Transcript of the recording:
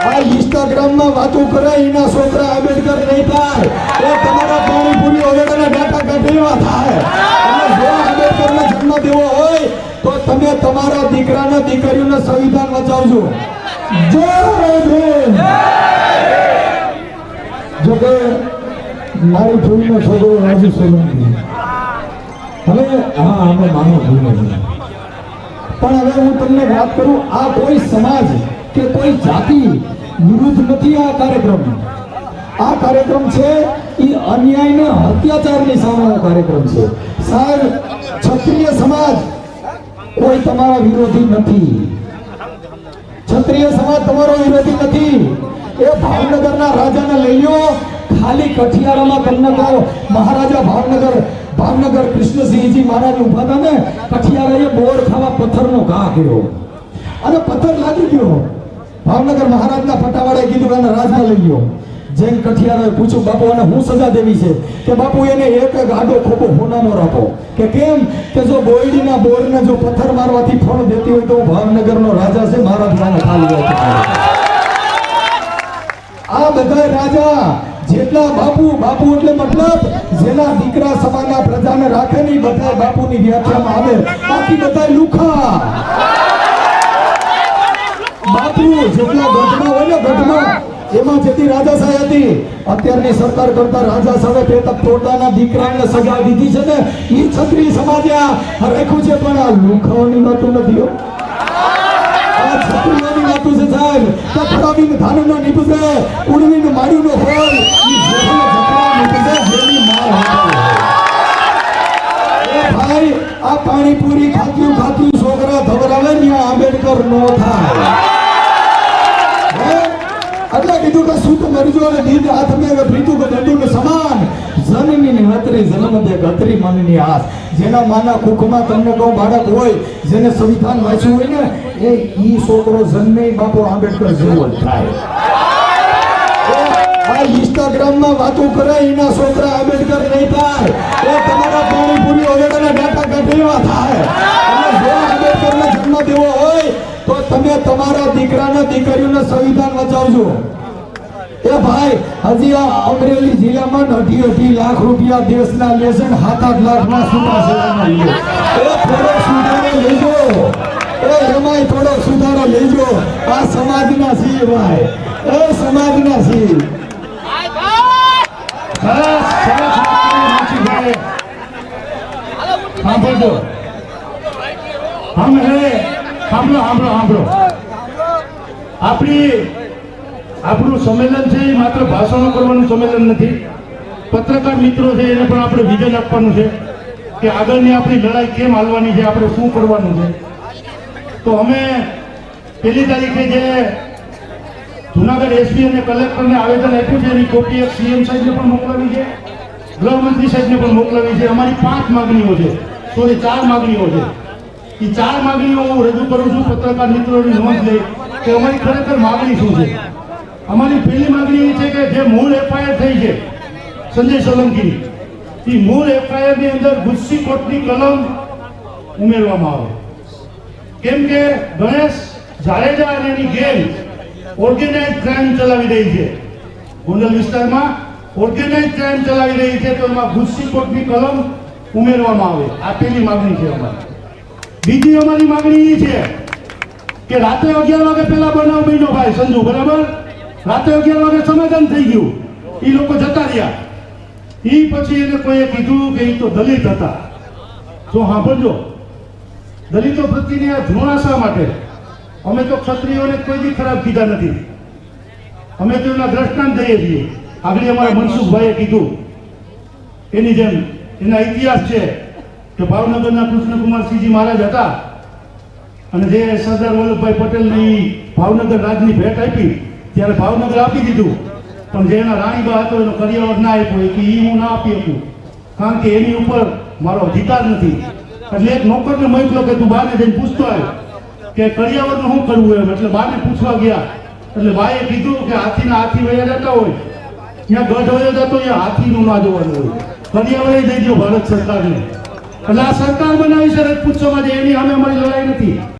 આ ઇન્સ્ટાગ્રામ માં વાતો કરે એના છોકરા આંબેડકર નહીં થાય, એ તમારા પાણીપુરી ઓગળના ડાટા કાઢેવા થાય. અને જો આંબેડકરને જન્મ દેવો હોય તો તમે તમારા દીકરાને દીકરીઓને સંવિધાન બચાવજો. જય ભીમ. જો કે મારી ફૂલનો છોકરો રાજુ સોલંકી હવે અમે માનો ભૂલો છે, પણ હવે હું તમને વાત કરું, આ કોઈ સમાજ કે કોઈ જાતિ વિરુદ્ધ નથી. આ કાર્યક્રમ છે એ અન્યાય ને અત્યાચારની સામેનો કાર્યક્રમ છે. સાહેબ, ક્ષત્રિય સમાજ કોઈ તમારા વિરોધી નથી. ક્ષત્રિય સમાજ તમારો વિરોધી નથી. એ ભાવનગરના રાજાને લઈ લો, ખાલી કઠિયારામાં તમને કહો, મહારાજા ભાવનગર કૃષ્ણસિંહજી મહારાજ ઉભા હતા ને, કઠિયારાએ બોર ખાવા પથ્થરનો ઘા કર્યો અને પથ્થર લાગી ગયો. ભાવનગર મહારાજના પટાવાળાએ કીધું કે રાજમાં લઈ ગયો. જૈન કઠિયારાએ પૂછ્યું, બાપુ આને હું સજા દેવી છે? કે બાપુ એને એક ગાડો ખોબો હોનાનો રાખો. કે કેમ? કે જો બોયડીના બોરને જો પથ્થર મારવાથી ફળ દેતી હોય તો ભાવનગરનો રાજા છે, મહારાજ નાને ખાલી જાય. આ બધા રાજા જેટલા બાપુ એટલે મતલબ જેના દીકરા સમાના પ્રજાને રાખે નહીં, બધા બાપુની વ્યાખ્યામાં આવે. બાકી બધા લુખા. બાપુ જેટલા ગઢમાં હોય ને, ગઢમાં એમાં જેથી રાજાશાહી હતી, અત્યારની સરકાર કરતા રાજાશાહે પેટક તોડવાના દીકરાને સજા દીધી છે ને, એ ક્ષત્રિય સમાજે રાખ્યું છે. પણ આ લુખાઓની વાતો નથી હો. આ ક્ષત્રિયોની વાતો છે સાહેબ. કે ફરાવીને ધાનનો નીપજે, ઉડવીને માર્યુંનો હોય, ઈ જેને જકરા નીપજે, જેની માર હોય. એ ભાઈ, આ પાણીપુરી ખાતું છોકરા ધવરાવે ને આંબેડકર નો થાય. એટલે કીધું કે શું તો મરજો અને દીદ હાથ મે પ્રીતુ કે દંડુ કે સમાન જનની ની હતરી જન્મ દે ગતરી મનની આસ. જેના માના કુખમાં તમને કહું બાળક હોય, જેને સંવિધાન વાંચ્યું હોય ને, એ ઈ છોકરો જન્મે બાપુ આંબેડકર જેવો જ થાય. આ ઇન્સ્ટાગ્રામ માં વાતો કરે એના છોકરા આંબેડકર નહીં થાય, એ તમારા પાણીપુરી ઓગળના ડાટા કાઢેવા થાય. અને જો આંબેડકરને જન્મ દેવો હોય તો તમે તમારા દીકરાને દીકરીઓને સંવિધાન બચાવજો. એ ભાઈ, હજી આ અમરેલી જિલ્લામાં 2.5 લાખ રૂપિયા દેશના લેશન 7-8 લાખના સુધા સેવાના લે. એ થોડો સુધારો લેજો. એ એમાંય થોડો સુધારો લેજો. આ સમાજના છીએ ભાઈ, એ સમાજના છીએ. સાંભળજો, સાંભળો. આપણું સંમેલન છે એ માત્ર ભાષણો કરવાનું સંમેલન નથી. પત્રકાર મિત્રો છે એને પણ આપણે વિઝન આપવાનું છે કે આગળની આપણી લડાઈ કેમ હાલવાની છે, આપણે શું કરવાનું છે. તો અમે 1લી તારીખે જે જુનાગઢ એસપી અને કલેક્ટરને આવેદન આપ્યું છે એની કોપી એક સીએમ સાહેબને પણ મોકલાવી છે, ગૃહમંત્રી સાહેબને પણ મોકલાવી છે. અમારી 5 માગણીઓ છે, 4 માગણીઓ છે. એ 4 માગણીઓ હું રજૂ કરું છું. પત્રકાર મિત્રોની નોંધ લઈ કે અમારી ખરેખર માગણી શું છે. અમારી પહેલી માગણી એ છે કે જે મૂળ એફઆઈઆર થઈ છે સંજય સોલંકીની, એ મૂળ એફઆઈઆર ની અંદર ગુસ્સી કોર્ટની કલમ ઉમેરવામાં આવે. કેમ કે ગણેશ જાડેજા અને એની ગેંગ ઓર્ગેનાઇઝ ક્રાઇમ ચલાવી રહી છે, ગોંડલ વિસ્તારમાં ઓર્ગેનાઇઝ ક્રાઇમ ચલાવી રહી છે, તો એમાં ગુસ્સી કોર્ટની કલમ ઉમેરવામાં આવે. આ પહેલી માગણી છે અમારી. બીજી અમારી માગણી એ છે કે રાત્રે 11 વાગે પહેલા બનાવ બન્યો ભાઈ સંજુ, બરાબર? રાત્રે 11 વાગે સમાધાન થઈ ગયું, એ લોકો જતા રહ્યા. એ પછી એને કોઈએ કીધું કે એ તો દલિત હતા. જો સાંભળજો, દલિતો પ્રત્યેની આ ધૃણા શા માટે? અમે તો ક્ષત્રિયોને કોઈ દી ખરાબ કીધા નથી. અમે તો એના દ્રષ્ટાંત દઈએ છીએ. આગળ અમારા મનસુખભાઈએ કીધું એની જેમ એના ઇતિહાસ છે કે ભાવનગરના કૃષ્ણકુમારસિંહજી મહારાજ હતા અને જે સરદાર વલ્લભભાઈ પટેલને ભાવનગર રાજની ભેટ આપી ત્યારે ભાવનગર આપી દીધું, પણ જે એના રાણીબા હતો એનો કરિયાવર ના આપ્યો કે એ હું ના આપી શકું, કારણ કે એની ઉપર મારો અધિકાર નથી. એટલે એક નોકરને મોકલો કે તું બાને જઈને પૂછતો આવ્યો કે કરિયાવરનું શું કરવું એમ. એટલે બાને પૂછવા ગયા, એટલે બાએ કીધું કે હાથી વયા જતા હોય ત્યાં ગઢ વયો જતો, ત્યાં હાથીનું ના જોવાનું હોય, કરિયાવર દઈ દો ભારત સરકારને. એટલે આ સરકાર બનાવી છે રજપૂત સમાજે, એની સામે અમારી લડાઈ નથી.